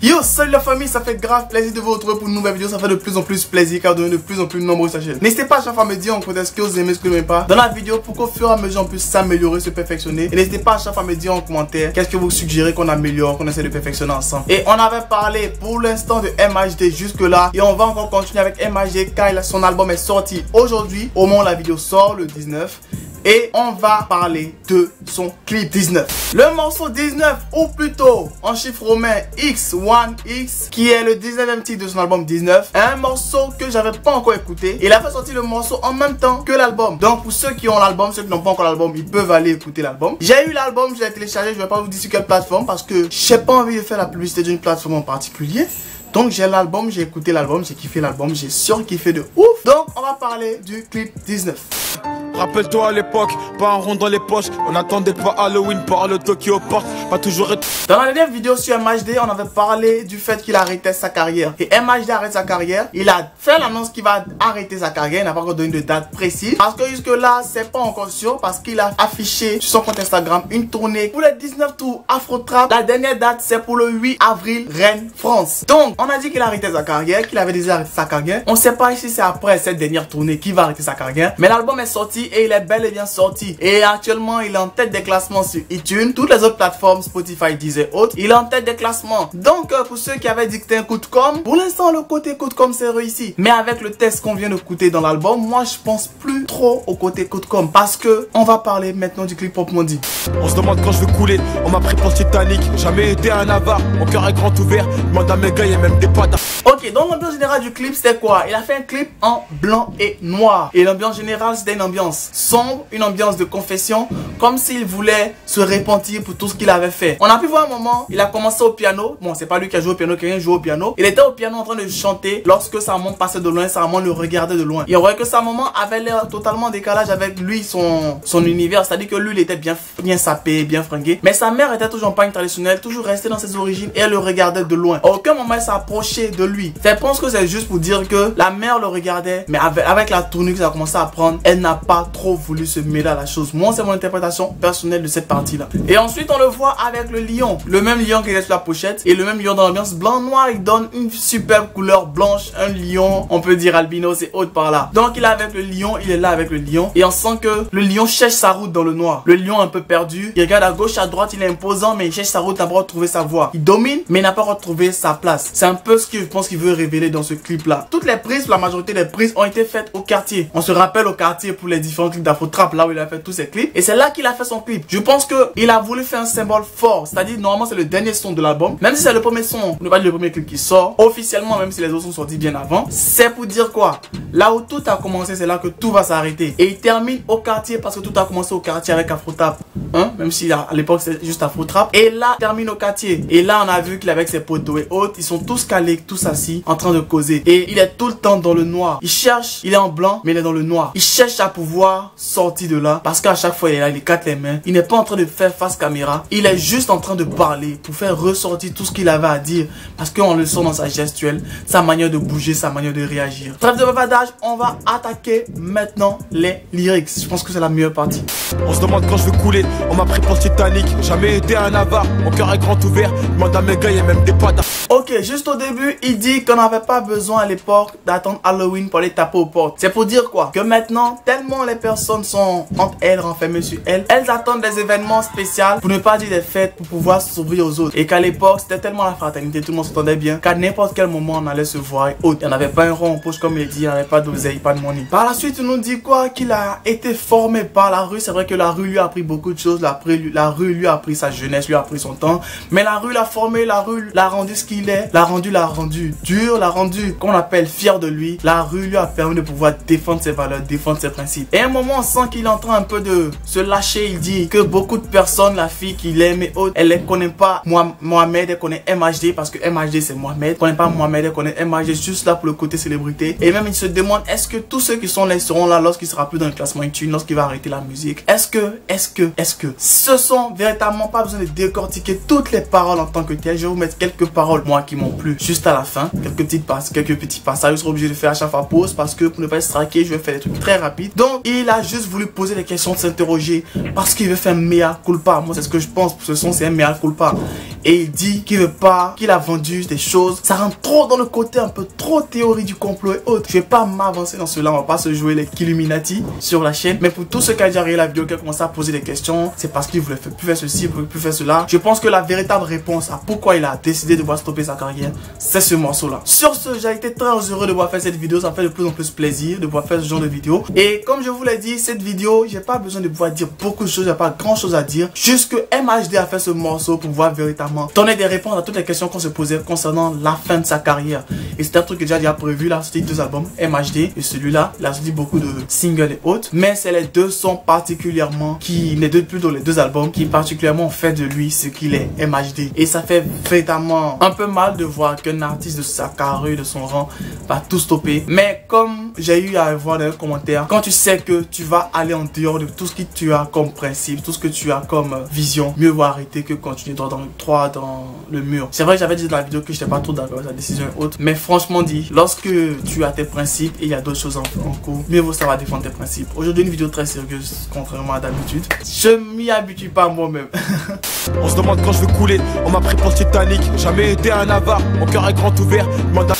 Yo, salut la famille, ça fait grave plaisir de vous retrouver pour une nouvelle vidéo. Ça fait de plus en plus plaisir car on devient de plus en plus nombreux sur la chaîne. N'hésitez pas à chaque fois à me dire en commentaire ce que vous aimez, ce que vous n'aimez pas dans la vidéo pour qu'au fur et à mesure on puisse s'améliorer, se perfectionner. Et n'hésitez pas à chaque fois à me dire en commentaire qu'est-ce que vous suggérez qu'on améliore, qu'on essaie de perfectionner ensemble. Et on avait parlé pour l'instant de MHD jusque là et on va encore continuer avec MHD car son album est sorti aujourd'hui au moment où la vidéo sort, le 19. Et on va parler de son clip 19. Le morceau 19, ou plutôt en chiffre romain X1X, qui est le 19e titre de son album 19. Un morceau que j'avais pas encore écouté. Il a fait sortir le morceau en même temps que l'album. Donc pour ceux qui ont l'album, ceux qui n'ont pas encore l'album, ils peuvent aller écouter l'album. J'ai eu l'album, je l'ai téléchargé, je vais pas vous dire sur quelle plateforme parce que j'ai pas envie de faire la publicité d'une plateforme en particulier. Donc j'ai l'album, j'ai écouté l'album, j'ai kiffé l'album, j'ai surkiffé de ouf. Donc on va parler du clip 19. Rappelle-toi à l'époque, pas un rond dans les poches. On n'attendait pas Halloween par le Tokyo Park. Pas toujours être... Dans la dernière vidéo sur MHD, on avait parlé du fait qu'il arrêtait sa carrière. Et MHD arrête sa carrière. Il a fait l'annonce qu'il va arrêter sa carrière. Il n'a pas encore donné de date précise. Parce que jusque là, c'est pas encore sûr. Parce qu'il a affiché sur son compte Instagram une tournée pour les 19 tours Afro Trap. La dernière date, c'est pour le 8 avril, Rennes, France. Donc, on a dit qu'il arrêtait sa carrière, qu'il avait déjà arrêté sa carrière. On ne sait pas si c'est après cette dernière tournée qu'il va arrêter sa carrière. Mais l'album est sorti et il est bel et bien sorti. Et actuellement, il est en tête des classements sur iTunes, toutes les autres plateformes, Spotify, Deezer et autres. Il est en tête des classements. Donc, pour ceux qui avaient dit que c'était un coup de com', pour l'instant, le côté coup de com' c'est réussi. Mais avec le test qu'on vient d'écouter dans l'album, moi, je pense plus trop au côté coup de com'. Parce que on va parler maintenant du clip Pop Mondi. On se demande quand je vais couler. On m'a pris pour le Titanic. Jamais été un avare. Mon cœur est grand ouvert. Demande à mes gars, il y a même des pattes. Ok, donc l'ambiance générale du clip c'était quoi? Il a fait un clip en blanc et noir. Et l'ambiance générale c'était une ambiance sombre, une ambiance de confession, comme s'il voulait se repentir pour tout ce qu'il avait fait. On a pu voir un moment, il a commencé au piano. Bon, c'est pas lui qui a joué au piano, quelqu'un joue au piano. Il était au piano en train de chanter. Lorsque sa maman passait de loin, sa maman le regardait de loin. Il voyait que sa maman avait l'air totalement en décalage avec lui, son univers. C'est-à-dire que lui, il était bien sapé, bien fringué. Mais sa mère était toujours en pagne traditionnelle, toujours restée dans ses origines et elle le regardait de loin. À aucun moment elle s'est approchée de lui. Je pense que c'est juste pour dire que la mère le regardait, mais avec la tournure que ça a commencé à prendre, elle n'a pas trop voulu se mêler à la chose. Moi, c'est mon interprétation personnelle de cette partie-là. Et ensuite, on le voit avec le lion. Le même lion qui est sur la pochette et le même lion dans l'ambiance blanc-noir. Il donne une superbe couleur blanche. Un lion, on peut dire albinos et autres par là. Donc, il est avec le lion, il est là avec le lion. Et on sent que le lion cherche sa route dans le noir. Le lion un peu perdu. Il regarde à gauche, à droite, il est imposant, mais il cherche sa route, n'a pas retrouvé sa voie. Il domine, mais il n'a pas retrouvé sa place. C'est un peu ce que je pense qu'il veut révéler dans ce clip là. Toutes les prises, la majorité des prises ont été faites au quartier. On se rappelle au quartier pour les différents clips d'Afro Trap, là où il a fait tous ses clips. Et c'est là qu'il a fait son clip. Je pense que il a voulu faire un symbole fort. C'est-à-dire, normalement, c'est le dernier son de l'album. Même si c'est le premier son, on ne pas dire le premier clip qui sort. Officiellement, même si les autres sont sortis bien avant. C'est pour dire quoi? Là où tout a commencé, c'est là que tout va s'arrêter. Et il termine au quartier parce que tout a commencé au quartier avec Afro Trap. Hein? Même si à l'époque, c'est juste Afro Trap. Et là, il termine au quartier. Et là, on a vu qu'il est avec ses potos et autres. Ils sont tous calés, tous assis, en train de causer. Et il est tout le temps dans le noir. Il cherche, il est en blanc, mais il est dans le noir. Il cherche à pouvoir sortir de là. Parce qu'à chaque fois, il est là, il écarte les mains. Il n'est pas en train de faire face caméra. Il est juste en train de parler pour faire ressortir tout ce qu'il avait à dire. Parce qu'on le sent dans sa gestuelle, sa manière de bouger, sa manière de réagir. Trêve de bavardage, on va attaquer maintenant les lyrics. Je pense que c'est la meilleure partie. On se demande quand je vais couler. On m'a pris pour le Titanic. Jamais été un avare. Mon cœur est grand ouvert. Demande à mes gars, il y a même des pattes. Ok, juste au début, il dit qu'on n'avait pas besoin à l'époque d'attendre Halloween pour aller taper aux portes. C'est pour dire quoi? Que maintenant, tellement les personnes sont entre elles, renfermées sur elles, elles attendent des événements spéciaux, pour ne pas dire des fêtes, pour pouvoir s'ouvrir aux autres. Et qu'à l'époque, c'était tellement la fraternité, tout le monde s'entendait bien, qu'à n'importe quel moment, on allait se voir et autres. Il n'y en avait pas un rond en poche comme il dit, il n'y avait pas d'oseille, pas de money. Par la suite, il nous dit quoi? Qu'il a été formé par la rue. C'est vrai que la rue lui a appris beaucoup de choses. La rue lui a appris sa jeunesse, lui a appris son temps. Mais la rue l'a formé, la rue l'a rendu ce qu'il est. L'a rendu dur, l'a rendu qu'on appelle fier de lui. La rue lui a permis de pouvoir défendre ses valeurs, défendre ses principes. Et Et à un moment, on sent qu'il est en train un peu de se lâcher. Il dit que beaucoup de personnes, la fille qu'il aime et autres, elle ne connaît pas Mohamed, elle connaît MHD parce que MHD c'est Mohamed. Elle connaît pas Mohamed, elle connaît MHD juste là pour le côté célébrité. Et même il se demande, est-ce que tous ceux qui sont là seront là lorsqu'il sera plus dans le classement iTunes, lorsqu'il va arrêter la musique? Est-ce que ce sont véritablement pas besoin de décortiquer toutes les paroles en tant que tel. Je vais vous mettre quelques paroles, moi, qui m'ont plu juste à la fin. Quelques petits passages. Je serai obligé de faire à chaque fois pause parce que pour ne pas être straqué, je vais faire des trucs très rapides. Donc, il a juste voulu poser des questions, s'interroger parce qu'il veut faire un mea culpa. Moi, c'est ce que je pense. Ce son, c'est un mea culpa. Et il dit qu'il veut pas, qu'il a vendu des choses. Ça rentre trop dans le côté un peu trop théorie du complot et autres. Je vais pas m'avancer dans cela. On va pas se jouer les Illuminati sur la chaîne. Mais pour tous ceux qui ont déjà regardé la vidéo, qui ont commencé à poser des questions, c'est parce qu'il voulait plus faire ceci, il voulait plus faire cela. Je pense que la véritable réponse à pourquoi il a décidé de voir stopper sa carrière, c'est ce morceau-là. Sur ce, j'ai été très heureux de pouvoir faire cette vidéo. Ça me fait de plus en plus plaisir de pouvoir faire ce genre de vidéo. Et comme je vous l'ai dit, cette vidéo, j'ai pas besoin de pouvoir dire beaucoup de choses. J'ai pas grand chose à dire. Juste que MHD a fait ce morceau pour pouvoir véritablement donner des réponses à toutes les questions qu'on se posait concernant la fin de sa carrière. Et c'est un truc que j'ai déjà prévu. Là, c'était 2 albums, MHD et celui-là. Il a sorti beaucoup de singles et autres. Mais c'est les deux sons particulièrement plutôt les 2 albums qui particulièrement fait de lui ce qu'il est, MHD. Et ça fait véritablement un peu mal de voir qu'un artiste de sa carrure, de son rang, va tout stopper. Mais comme j'ai eu à voir dans les commentaires, quand tu sais que tu vas aller en dehors de tout ce que tu as comme principe, tout ce que tu as comme vision, mieux vaut arrêter que continuer droit dans le mur. C'est vrai que j'avais dit dans la vidéo que je n'étais pas trop d'accord avec sa décision et autres. Mais franchement dit, lorsque tu as tes principes et il y a d'autres choses en cours, mieux vaut savoir défendre tes principes. Aujourd'hui, une vidéo très sérieuse, contrairement à d'habitude. Je m'y habitue pas moi-même. On se demande quand je vais couler, on m'a pris pour le Titanic. Jamais été un avare, mon cœur est grand ouvert. Demande à...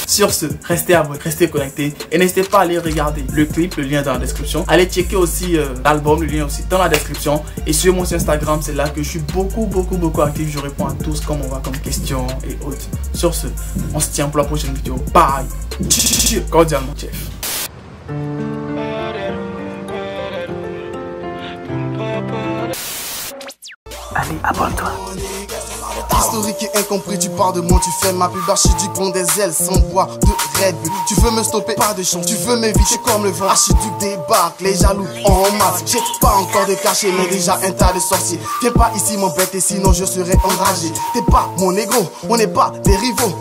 Sur ce, restez abonnés, restez connectés et n'hésitez pas à aller regarder le clip, le lien dans la description. Allez checker aussi l'album, le lien aussi dans la description. Et sur mon Instagram, c'est là que je suis beaucoup actif. Je réponds à tous comme on va comme questions et autres. Sur ce, on se tient pour la prochaine vidéo. Bye. Cordialement, chef. Allez, abonne-toi. Historique et incompris, tu pars de moi, tu fais ma pub archiduc, bon des ailes sans bois de Red Bull. Tu veux me stopper, pas de chance, tu veux m'éviter comme le vent. Archiduc débarque, les jaloux en masse. J'ai pas encore de cachet, mais déjà un tas de sorciers. Viens pas ici m'embêter, sinon je serai enragé. T'es pas mon négro, on n'est pas des rivaux.